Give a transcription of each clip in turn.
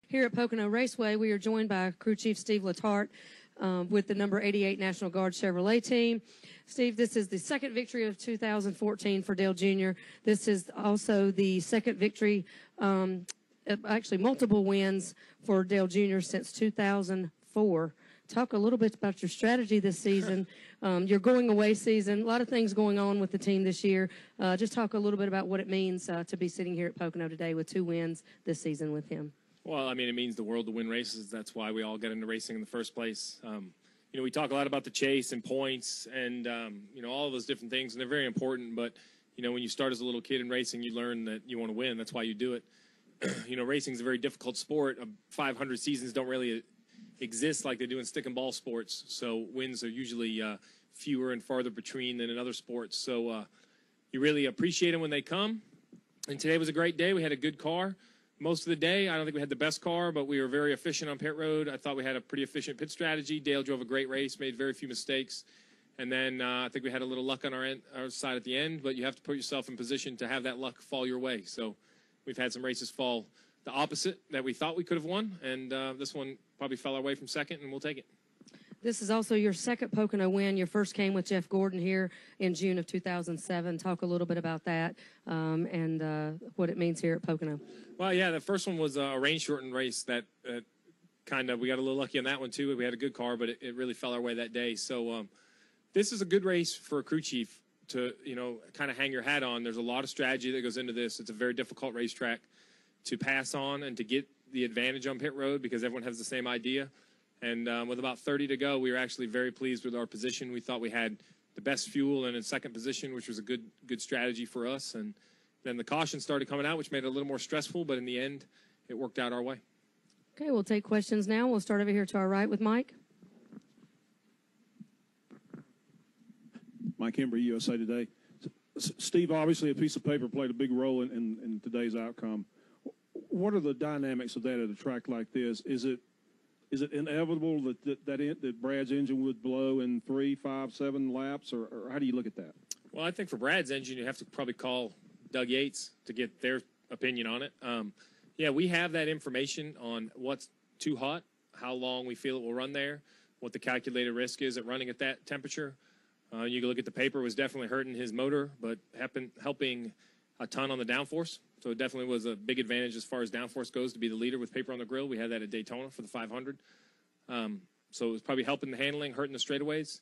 Here at Pocono Raceway, we are joined by Crew Chief Steve Letarte with the number 88 National Guard Chevrolet team. Steve, this is the second victory of 2014 for Dale Jr. This is also the second victory, actually multiple wins for Dale Jr. since 2004. Talk a little bit about your strategy this season, your going away season, a lot of things going on with the team this year. Just talk a little bit about what it means to be sitting here at Pocono today with 2 wins this season with him. Well, I mean, it means the world to win races. That's why we all get into racing in the first place. You know, we talk a lot about the chase and points and, you know, all of those different things, and they're very important. But, you know, when you start as a little kid in racing, you learn that you want to win. That's why you do it. You know, racing is a very difficult sport. 500 seasons don't really exist like they do in stick and ball sports. So wins are usually fewer and farther between than in other sports. So you really appreciate them when they come. And today was a great day. We had a good car. Most of the day, I don't think we had the best car, but we were very efficient on pit road. I thought we had a pretty efficient pit strategy. Dale drove a great race, made very few mistakes. And then I think we had a little luck on our side at the end, but you have to put yourself in position to have that luck fall your way. So we've had some races fall the opposite that we thought we could have won, and this one probably fell our way from second, and we'll take it. This is also your second Pocono win. Your first came with Jeff Gordon here in June of 2007. Talk a little bit about that and what it means here at Pocono. Well, yeah, the first one was a rain-shortened race that kind of, we got a little lucky on that one, too. We had a good car, but it really fell our way that day. So this is a good race for a crew chief to, you know, kind of hang your hat on. There's a lot of strategy that goes into this. It's a very difficult racetrack to pass on and to get the advantage on pit road because everyone has the same idea. And with about 30 to go, we were actually very pleased with our position. We thought we had the best fuel and in second position, which was a good strategy for us. And then the caution started coming out, which made it a little more stressful. But in the end, it worked out our way. Okay, we'll take questions now. We'll start over here to our right with Mike. Mike Embry, USA Today. Steve, obviously a piece of paper played a big role in today's outcome. What are the dynamics of that at a track like this? Is it inevitable that Brad's engine would blow in 3, 5, 7 laps, or how do you look at that? Well, I think for Brad's engine, you have to probably call Doug Yates to get their opinion on it. Yeah, we have that information on what's too hot, how long we feel it will run there, what the calculated risk is at running at that temperature. You can look at the paper, was definitely hurting his motor, but helping a ton on the downforce. So it definitely was a big advantage as far as downforce goes to be the leader with paper on the grill. We had that at Daytona for the 500. So it was probably helping the handling, hurting the straightaways.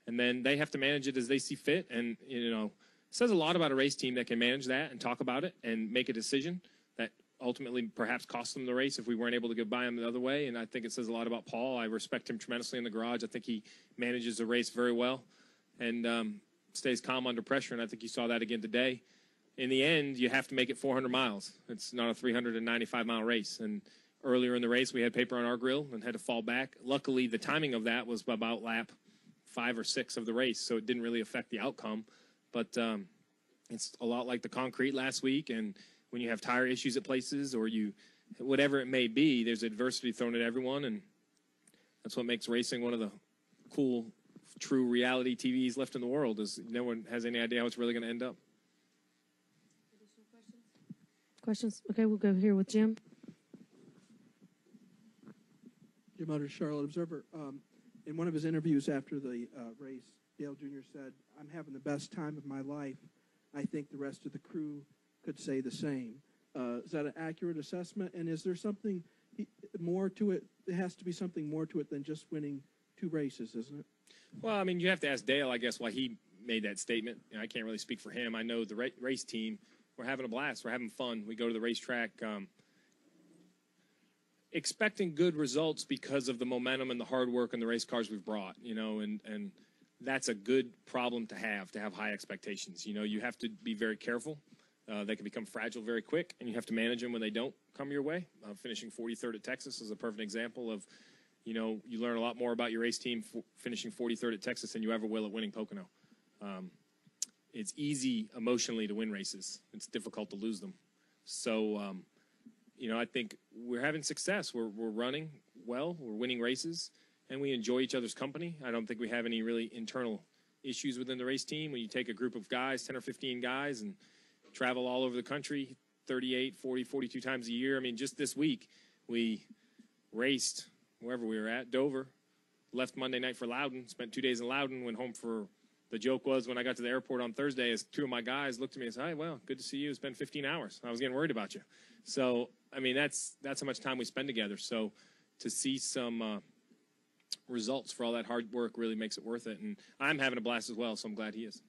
And then they have to manage it as they see fit. And, you know, it says a lot about a race team that can manage that and talk about it and make a decision that ultimately perhaps cost them the race if we weren't able to get by them the other way. And I think it says a lot about Paul. I respect him tremendously in the garage. I think he manages the race very well and stays calm under pressure. And I think you saw that again today. In the end, you have to make it 400 miles. It's not a 395-mile race. And earlier in the race, we had paper on our grill and had to fall back. Luckily, the timing of that was about lap 5 or 6 of the race, so it didn't really affect the outcome. But it's a lot like the concrete last week. And when you have tire issues at places or whatever it may be, there's adversity thrown at everyone. And that's what makes racing one of the cool, true reality TVs left in the world is no one has any idea how it's really going to end up. Questions? Okay, we'll go here with Jim. Jim Utter, Charlotte Observer. In one of his interviews after the race, Dale Jr. said, "I'm having the best time of my life. I think the rest of the crew could say the same." Is that an accurate assessment? And is there something more to it? There has to be something more to it than just winning 2 races, isn't it? Well, I mean, you have to ask Dale, I guess, why he made that statement. You know, I can't really speak for him. I know the race team. We're having a blast. We're having fun. We go to the racetrack expecting good results because of the momentum and the hard work and the race cars we've brought, you know, and that's a good problem to have high expectations. You know, you have to be very careful. They can become fragile very quick, and you have to manage them when they don't come your way. Finishing 43rd at Texas is a perfect example of, you know, you learn a lot more about your race team finishing 43rd at Texas than you ever will at winning Pocono. It's easy emotionally to win races. It's difficult to lose them. So, you know, I think we're having success. We're running well. We're winning races, and we enjoy each other's company. I don't think we have any really internal issues within the race team. When you take a group of guys, 10 or 15 guys, and travel all over the country 38, 40, 42 times a year. I mean, just this week, We raced wherever we were at, Dover, left Monday night for Loudon, spent 2 days in Loudon, went home for the joke was when I got to the airport on Thursday, as two of my guys looked at me and said, "Hey, well, good to see you. It's been 15 hours. I was getting worried about you." So, I mean, that's how much time we spend together. So to see some results for all that hard work really makes it worth it. And I'm having a blast as well, so I'm glad he is.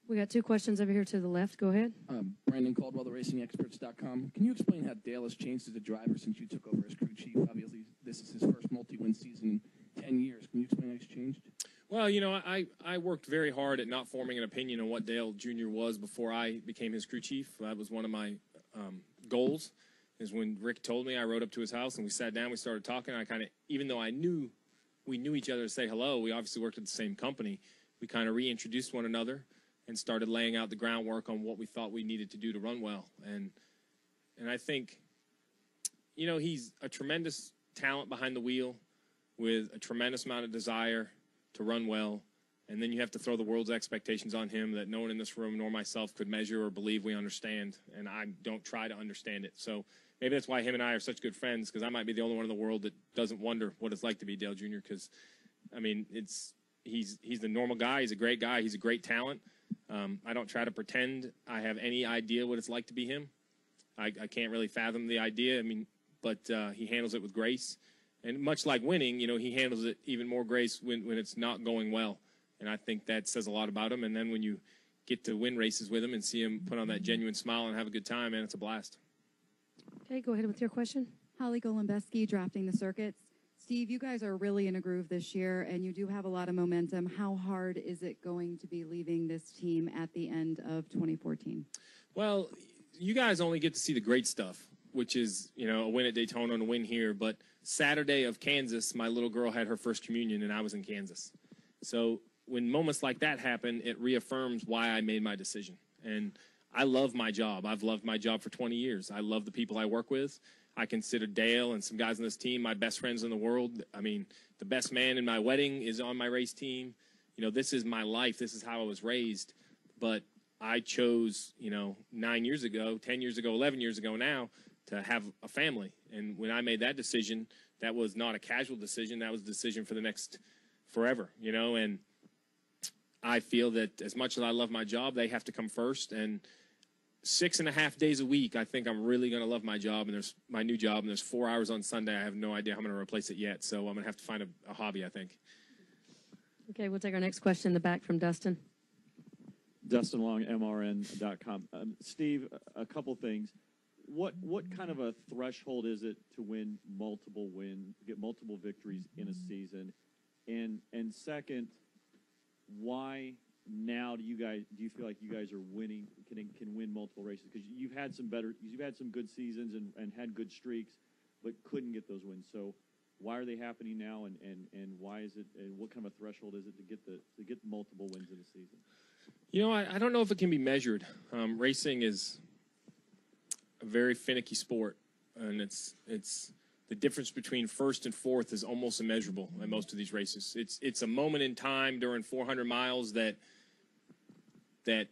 We got two questions over here to the left. Go ahead. Brandon Caldwell, theracingexperts.com. Can you explain how Dale has changed as a driver since you took over as crew chief? Obviously, this is his first multi-win season in 10 years. Can you explain how he's changed? Well, you know, I worked very hard at not forming an opinion on what Dale Jr. was before I became his crew chief. That was one of my goals, is when Rick told me, I rode up to his house and we sat down, we started talking. I kind of, even though we knew each other to say hello, we obviously worked at the same company, we kind of reintroduced one another and started laying out the groundwork on what we thought we needed to do to run well. And I think, you know, he's a tremendous talent behind the wheel with a tremendous amount of desire to run well. And then you have to throw the world's expectations on him that no one in this room nor myself could measure or believe we understand. And I don't try to understand it. So maybe that's why him and I are such good friends, because I might be the only one in the world that doesn't wonder what it's like to be Dale Jr. Because, I mean, he's the normal guy. He's a great guy. He's a great talent. I don't try to pretend I have any idea what it's like to be him. I can't really fathom the idea. I mean, but he handles it with grace. And much like winning, you know, he handles it even more grace when it's not going well. And I think that says a lot about him. And then when you get to win races with him and see him put on that genuine smile and have a good time, man, it's a blast. Okay, go ahead with your question. Holly Golembeski, Drafting the Circuits. Steve, you guys are really in a groove this year, and you do have a lot of momentum. How hard is it going to be leaving this team at the end of 2014? Well, you guys only get to see the great stuff, which is, you know, a win at Daytona and a win here. But Saturday of Kansas, my little girl had her first communion, and I was in Kansas. So when moments like that happen, it reaffirms why I made my decision. And I love my job. I've loved my job for 20 years. I love the people I work with. I consider Dale and some guys on this team my best friends in the world. I mean, the best man in my wedding is on my race team. You know, this is my life. This is how I was raised. But I chose, you know, 9 years ago, 10 years ago, 11 years ago now, to have a family. And when I made that decision, that was not a casual decision. That was a decision for the next forever, you know. And I feel that as much as I love my job, they have to come first. And 6.5 days a week, I think I'm really going to love my job, and there's my new job, and there's 4 hours on Sunday. I have no idea how I'm going to replace it yet, so I'm going to have to find a hobby, I think. Okay, we'll take our next question in the back from Dustin. Dustin Long, MRN.com. Steve, a couple things. What kind of a threshold is it to get multiple victories in a season? And second, why now do you feel like you guys are winning, can win multiple races? Because you've had some good seasons and had good streaks, but couldn't get those wins. So why are they happening now, and why is it, and what kind of a threshold is it to get multiple wins in a season? You know, I don't know if it can be measured. Racing is a very finicky sport, and it's the difference between first and fourth is almost immeasurable in most of these races. It's a moment in time during 400 miles that a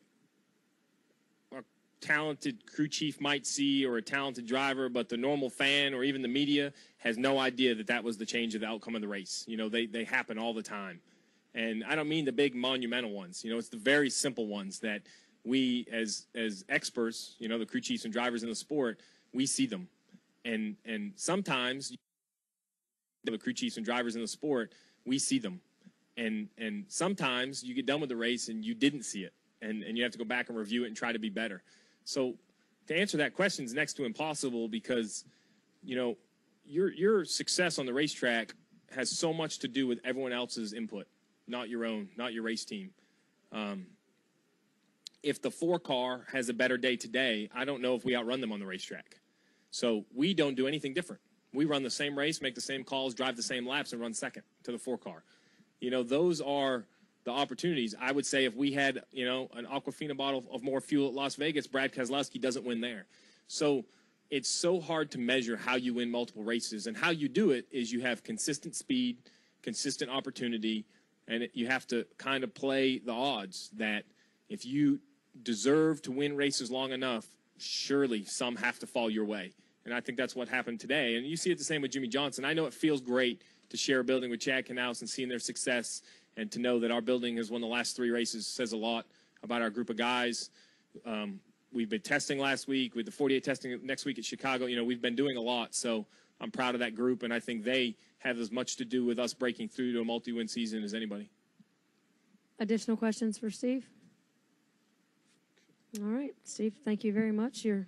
talented crew chief might see, or a talented driver, but the normal fan or even the media has no idea that was the change of the outcome of the race. You know, they happen all the time. And I don't mean the big monumental ones. You know, it's the very simple ones that we as experts, you know, the crew chiefs and drivers in the sport, we see them. And sometimes the crew chiefs and drivers in the sport, we see them. And sometimes you get done with the race and you didn't see it. And you have to go back and review it and try to be better. So to answer that question is next to impossible, because, you know, your success on the racetrack has so much to do with everyone else's input, not your own, not your race team. If the 4-car has a better day today, I don't know if we outrun them on the racetrack. So we don't do anything different. We run the same race, make the same calls, drive the same laps, and run second to the 4-car. You know, those are the opportunities. I would say if we had, you know, an Aquafina bottle of more fuel at Las Vegas, Brad Keselowski doesn't win there. So it's so hard to measure how you win multiple races. And how you do it is you have consistent speed, consistent opportunity, and you have to kind of play the odds that if you deserve to win races long enough, surely some have to fall your way. And I think that's what happened today. And you see it the same with Jimmy Johnson. I know it feels great to share a building with Chad Knaus and seeing their success, and to know that our building has won the last 3 races says a lot about our group of guys. We've been testing last week with the 48 testing next week at Chicago. You know, we've been doing a lot. So I'm proud of that group, and I think they have as much to do with us breaking through to a multi-win season as anybody. Additional questions for Steve? All right, Steve, thank you very much. You're